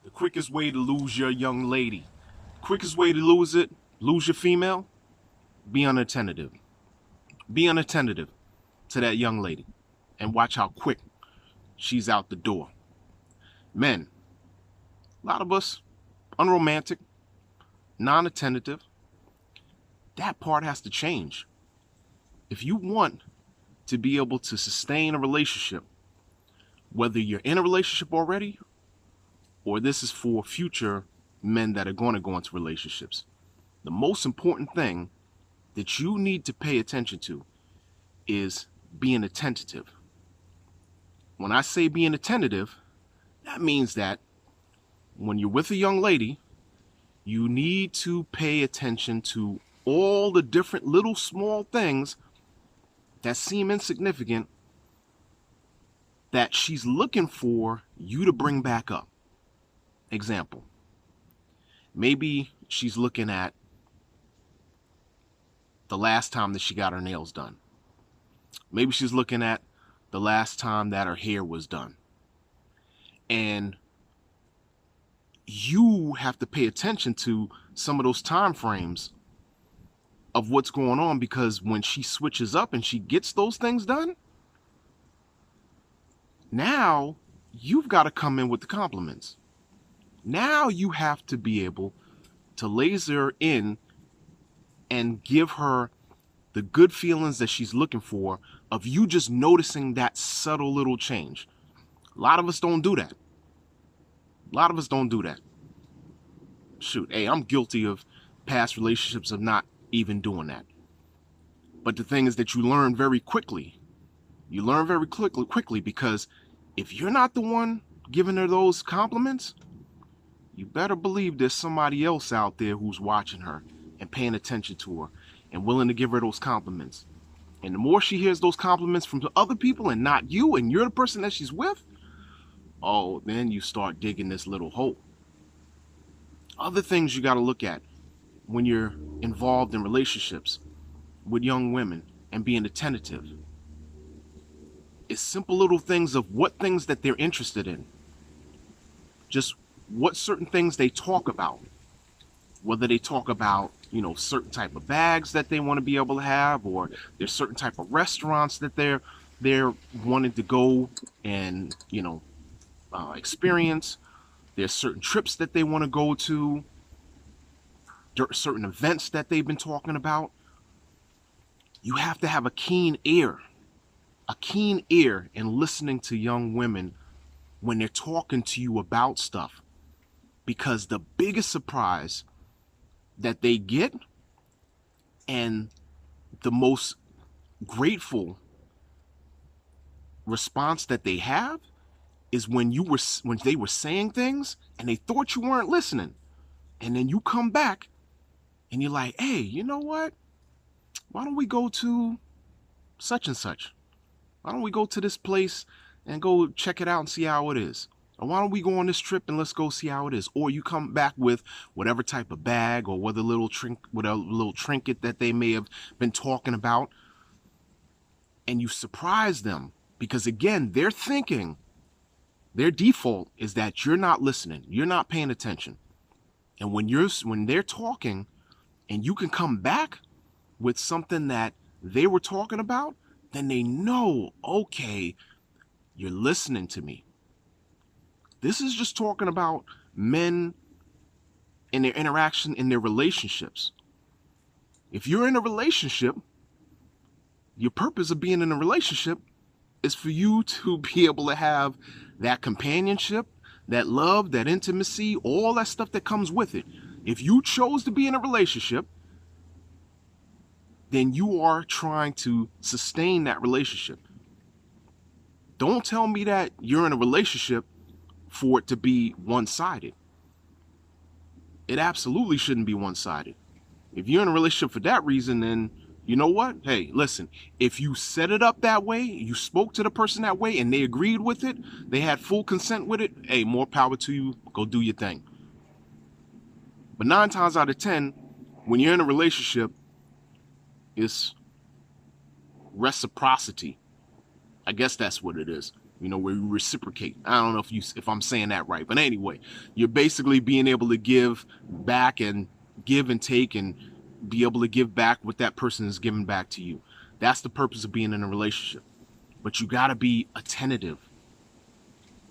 The quickest way to lose your young lady, quickest way to lose your female, be unattentive. Be unattentive to that young lady and watch how quick she's out the door. Men, a lot of us, unromantic, non-attentive, that part has to change. If you want to be able to sustain a relationship, whether you're in a relationship already or this is for future men that are going to go into relationships, the most important thing that you need to pay attention to is being attentive. When I say being attentive, that means that when you're with a young lady, you need to pay attention to all the different little small things that seem insignificant that she's looking for you to bring back up. Example, maybe she's looking at the last time that she got her nails done. Maybe she's looking at the last time that her hair was done. And you have to pay attention to some of those time frames of what's going on, because when she switches up and she gets those things done, now you've got to come in with the compliments. Now you have to be able to laser in and give her the good feelings that she's looking for of you just noticing that subtle little change. A lot of us don't do that. A lot of us don't do that. Shoot, hey, I'm guilty of past relationships of not even doing that. But the thing is that you learn very quickly. You learn very quickly because if you're not the one giving her those compliments, you better believe there's somebody else out there who's watching her and paying attention to her and willing to give her those compliments. And the more she hears those compliments from other people and not you, and you're the person that she's with, oh, then you start digging this little hole. Other things you got to look at when you're involved in relationships with young women and being attentive is simple little things of what things that they're interested in. Just what certain things they talk about. Whether they talk about, certain type of bags that they want to be able to have, or there's certain type of restaurants that they're wanting to go and, experience. There's certain trips that they want to go to, certain events that they've been talking about. You have to have a keen ear in listening to young women when they're talking to you about stuff. Because the biggest surprise that they get and the most grateful response that they have is when they were saying things and they thought you weren't listening. And then you come back and you're like, hey, you know what? Why don't we go to such and such? Why don't we go to this place and go check it out and see how it is? Or why don't we go on this trip and let's go see how it is? Or you come back with whatever type of bag or whatever little trinket that they may have been talking about. And you surprise them because, again, they're thinking, their default is that you're not listening. You're not paying attention. And when they're talking and you can come back with something that they were talking about, then they know, okay, you're listening to me. This is just talking about men and their interaction in their relationships. If you're in a relationship, your purpose of being in a relationship is for you to be able to have that companionship, that love, that intimacy, all that stuff that comes with it. If you chose to be in a relationship, then you are trying to sustain that relationship. Don't tell me that you're in a relationship for it to be one-sided. It absolutely shouldn't be one-sided. If you're in a relationship for that reason, then you know what? Hey, listen, if you set it up that way, you spoke to the person that way and they agreed with it, they had full consent with it, hey, more power to you, go do your thing. But 9 times out of 10, when you're in a relationship, it's reciprocity. I guess that's what it is. where you reciprocate. I don't know if I'm saying that right, but anyway, you're basically being able to give back and give and take and be able to give back what that person is giving back to you. That's the purpose of being in a relationship. But you got to be attentive.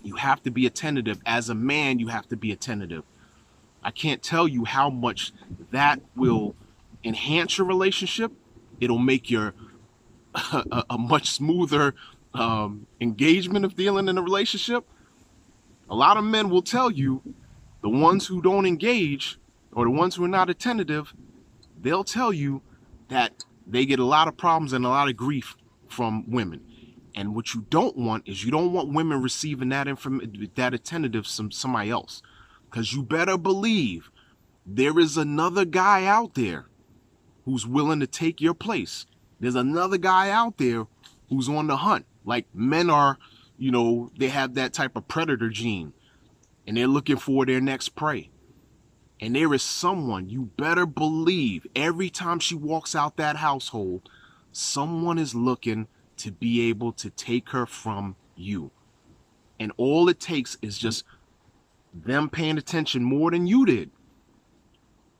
You have to be attentive. As a man, you have to be attentive. I can't tell you how much that will enhance your relationship. It'll make your a much smoother engagement of dealing in a relationship. A lot of men will tell you, the ones who don't engage or the ones who are not attentive, they'll tell you that they get a lot of problems and a lot of grief from women. And what you don't want is you don't want women receiving that attentiveness from somebody else. Because you better believe there is another guy out there who's willing to take your place. There's another guy out there who's on the hunt. Like men are, they have that type of predator gene and they're looking for their next prey. And there is someone, you better believe, every time she walks out that household, someone is looking to be able to take her from you. And all it takes is just them paying attention more than you did.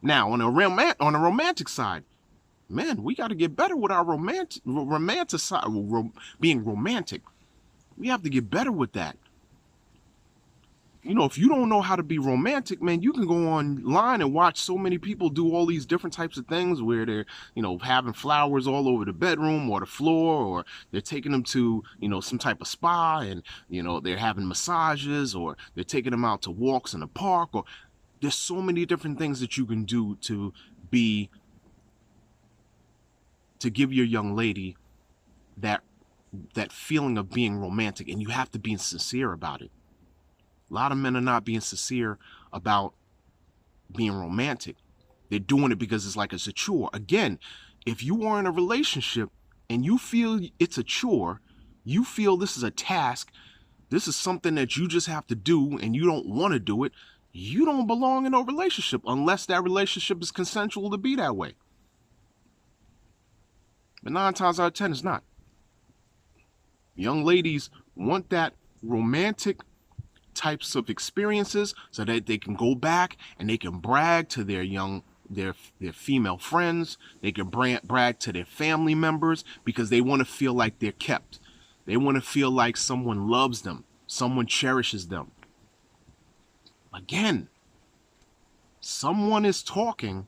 Now, on a romantic side, man, we got to get better with our romantic side, being romantic. We have to get better with that. If you don't know how to be romantic, man, you can go online and watch so many people do all these different types of things where they're, having flowers all over the bedroom or the floor, or they're taking them to, some type of spa and, they're having massages, or they're taking them out to walks in the park, or there's so many different things that you can do to give your young lady that feeling of being romantic, and you have to be sincere about it. A lot of men are not being sincere about being romantic. They're doing it because it's a chore. Again, if you are in a relationship and you feel it's a chore, you feel this is a task, this is something that you just have to do and you don't want to do it, you don't belong in a relationship unless that relationship is consensual to be that way. But 9 times out of 10, it's not. Young ladies want that romantic types of experiences so that they can go back and they can brag to their female friends. They can brag to their family members because they want to feel like they're kept. They want to feel like someone loves them, someone cherishes them. Again, someone is talking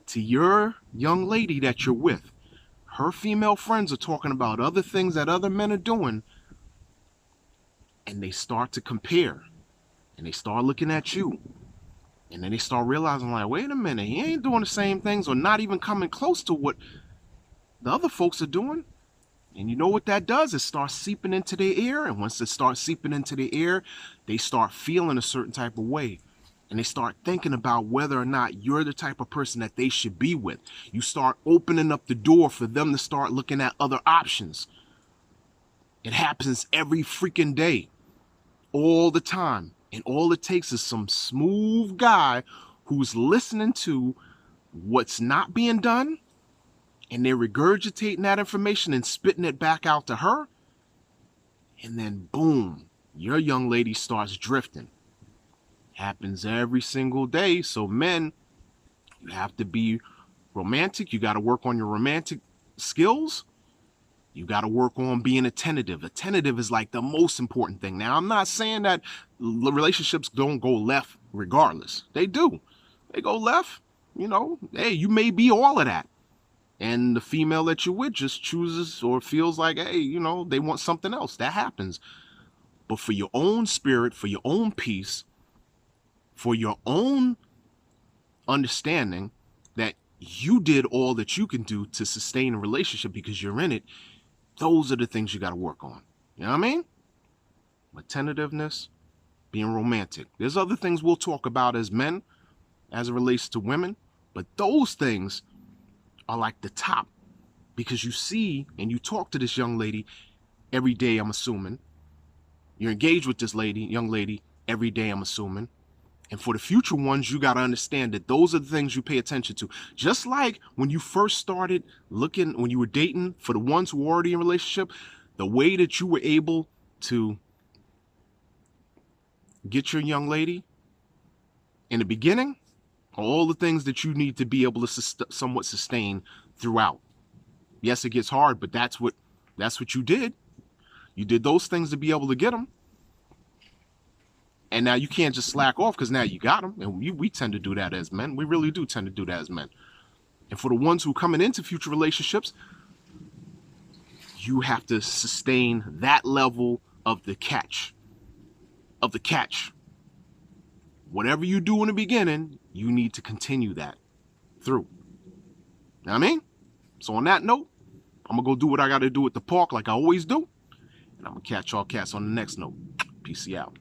to your young lady that you're with. Her female friends are talking about other things that other men are doing, and they start to compare, and they start looking at you, and then they start realizing, like, wait a minute, he ain't doing the same things or not even coming close to what the other folks are doing. And you know what that does? It starts seeping into their ear, and once it starts seeping into their ear, they start feeling a certain type of way, and they start thinking about whether or not you're the type of person that they should be with. You start opening up the door for them to start looking at other options. It happens every freaking day. All the time. And all it takes is some smooth guy who's listening to what's not being done, and they're regurgitating that information and spitting it back out to her. And then boom, your young lady starts drifting. Happens every single day. So men, you have to be romantic. You got to work on your romantic skills. You got to work on being attentive. Attentive is like the most important thing. Now, I'm not saying that relationships don't go left regardless. They do. They go left. Hey, you may be all of that. And the female that you're with just chooses or feels like, hey, they want something else. That happens. But for your own spirit, for your own peace, for your own understanding that you did all that you can do to sustain a relationship because you're in it, those are the things you got to work on. You know what I mean? Attentiveness, being romantic. There's other things we'll talk about as men as it relates to women, but those things are like the top, because you see and you talk to this young lady every day, I'm assuming. You're engaged with this young lady every day, I'm assuming. And for the future ones, you got to understand that those are the things you pay attention to. Just like when you first started looking, when you were dating, for the ones who were already in a relationship, the way that you were able to get your young lady in the beginning all the things that you need to be able to somewhat sustain throughout. Yes, it gets hard, but that's what you did. You did those things to be able to get them. And now you can't just slack off because now you got them. And we tend to do that as men. We really do tend to do that as men. And for the ones who are coming into future relationships, you have to sustain that level of the catch. Whatever you do in the beginning, you need to continue that through. Know what I mean? So on that note, I'm going to go do what I got to do at the park like I always do. And I'm going to catch y'all cats on the next note. Peace out.